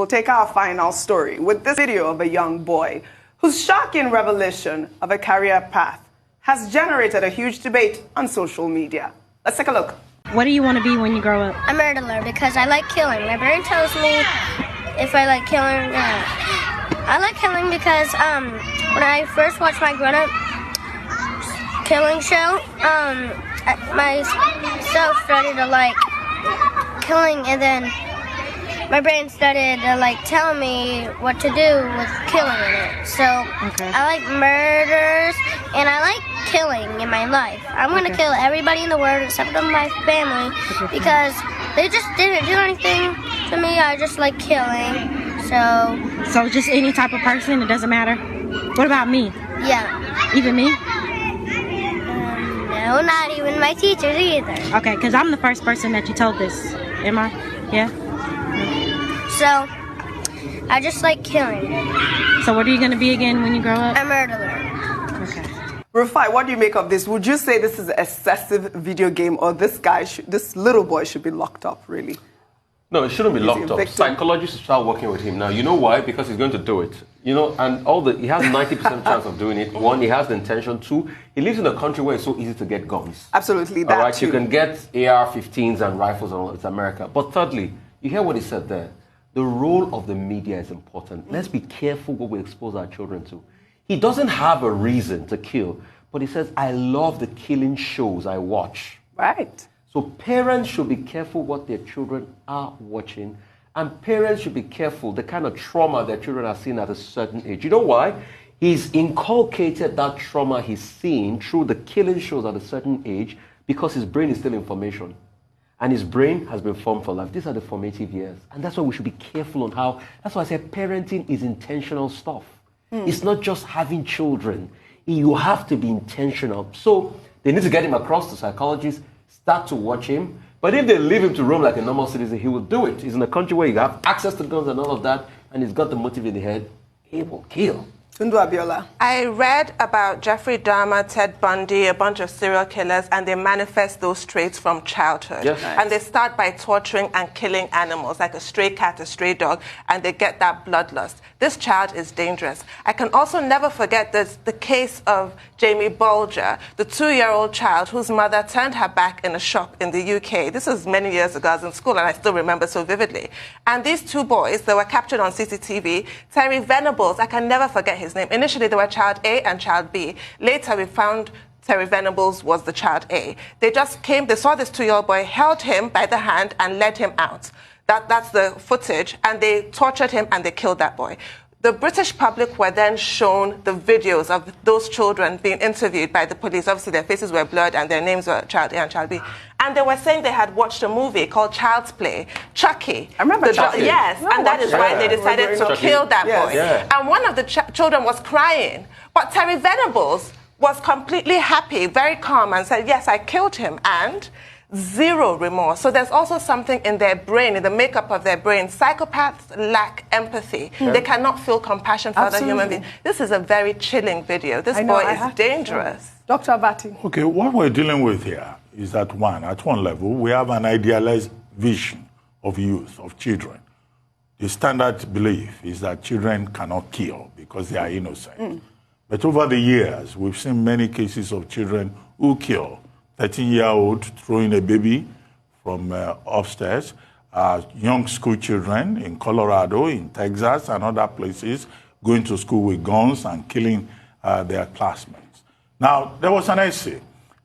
we'll take our final story with this video of a young boy whose shocking revelation of a career path has generated a huge debate on social media. Let's take a look. What do you want to be when you grow up? A murderer because I like killing. My brain tells me if I like killing or not. I like killing because when I first watched my grown-up killing show, myself started to like killing, and then my brain started to like tell me what to do with killing in it. So I like murders and I like killing in my life. I'm gonna kill everybody in the world except for my family because they just didn't do anything to me. I just like killing. So just any type of person, it doesn't matter? What about me? Yeah. Even me? No, not even my teachers either. Okay, because I'm the first person that you told this. Am I? Yeah? So, I just like killing. So what are you going to be again when you grow up? A murderer. Okay. Rufai, what do you make of this? Would you say this is an excessive video game, or this little boy should be locked up, really? No, it shouldn't be locked up. Psychologists start working with him now. You know why? Because he's going to do it. You know, and he has 90% chance of doing it. One, he has the intention. Two, he lives in a country where it's so easy to get guns. Absolutely, that all right, too. You can get AR-15s and rifles and all. It's America. But thirdly, you hear what he said there. The role of the media is important. Let's be careful what we expose our children to. He doesn't have a reason to kill, but he says, I love the killing shows I watch. Right. So parents should be careful what their children are watching, and parents should be careful the kind of trauma their children are seeing at a certain age. You know why? He's inculcated that trauma he's seeing through the killing shows at a certain age because his brain is still in formation. And his brain has been formed for life. These are the formative years. And that's why we should be careful on how, that's why I said parenting is intentional stuff. It's not just having children. You have to be intentional. So they need to get him across to psychologists, start to watch him. But if they leave him to roam like a normal citizen, he will do it. He's in a country where you have access to guns and all of that, and he's got the motive in the head. He will kill. Tundu Abiola. I read about Jeffrey Dahmer, Ted Bundy, a bunch of serial killers, and they manifest those traits from childhood. Yes. And they start by torturing and killing animals, like a stray cat, a stray dog, and they get that bloodlust. This child is dangerous. I can also never forget the case of Jamie Bulger, the 2-year-old child whose mother turned her back in a shop in the UK. This was many years ago. I was in school, and I still remember so vividly. And these two boys, they were captured on CCTV. Terry Venables, I can never forget his name. Initially, they were child A and child B. Later, we found Terry Venables was the child A. They just came, they saw this 2-year-old boy, held him by the hand and led him out. That's the footage, and they tortured him and they killed that boy. The British public were then shown the videos of those children being interviewed by the police. Obviously, their faces were blurred and their names were child A and child B. And they were saying they had watched a movie called Child's Play, Chucky. I remember Chucky. Yes, and that is why they decided to kill that boy. Yeah. And one of the children was crying. But Terry Venables was completely happy, very calm, and said, yes, I killed him, and zero remorse. So there's also something in their brain, in the makeup of their brain. Psychopaths lack empathy. They cannot feel compassion for other human beings. This is a very chilling video. This boy is dangerous. Dr. Abati. Okay, what we're dealing with here is that at one level, we have an idealized vision of youth, of children. The standard belief is that children cannot kill because they are innocent. But over the years, we've seen many cases of children who kill. 13-year-old throwing a baby from upstairs, young school children in Colorado, in Texas, and other places going to school with guns and killing their classmates. Now, there was an essay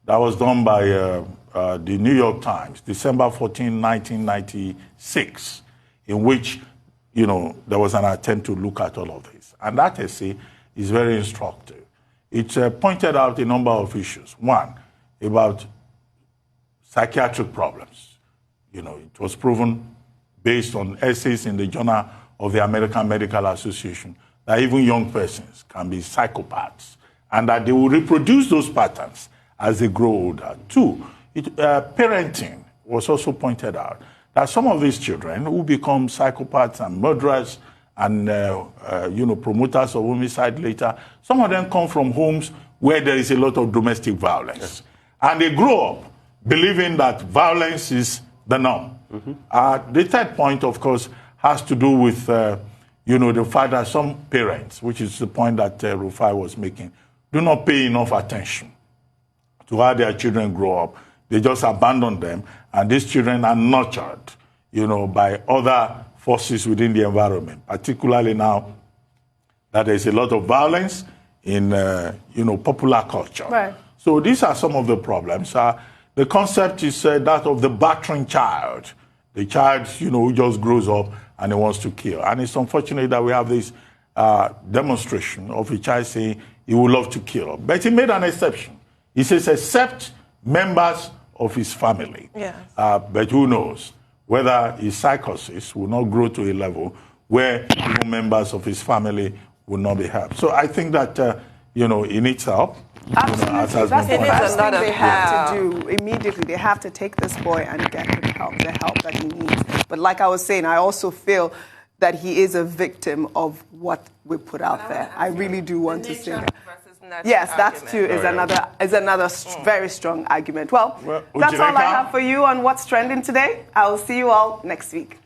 that was done by the New York Times, December 14, 1996, in which, there was an attempt to look at all of this. And that essay is very instructive. It pointed out a number of issues. One, about psychiatric problems. It was proven based on essays in the Journal of the American Medical Association that even young persons can be psychopaths and that they will reproduce those patterns as they grow older. Two, parenting was also pointed out that some of these children who become psychopaths and murderers and promoters of homicide later, some of them come from homes where there is a lot of domestic violence. Yes. And they grow up believing that violence is the norm. The third point, of course, has to do with, the fact that some parents, which is the point that Rufai was making, do not pay enough attention to how their children grow up. They just abandon them, and these children are nurtured, by other forces within the environment, particularly now that there's a lot of violence in, popular culture. Right. So these are some of the problems. The concept is that of the battering child. The child, who just grows up and he wants to kill. And it's unfortunate that we have this demonstration of a child saying he would love to kill. But he made an exception. He says, except members of his family. Yes. But who knows whether his psychosis will not grow to a level where even members of his family will not be helped. So I think that, he needs help. Absolutely. As has That's the been first pointed out. thing they have to do immediately. They have to take this boy and get him help, the help that he needs. But like I was saying, I also feel that he is a victim of what we put out there. I really do want to say that. Yes, that too is another very strong argument. Well, that's all I have for you on What's Trending today. I will see you all next week.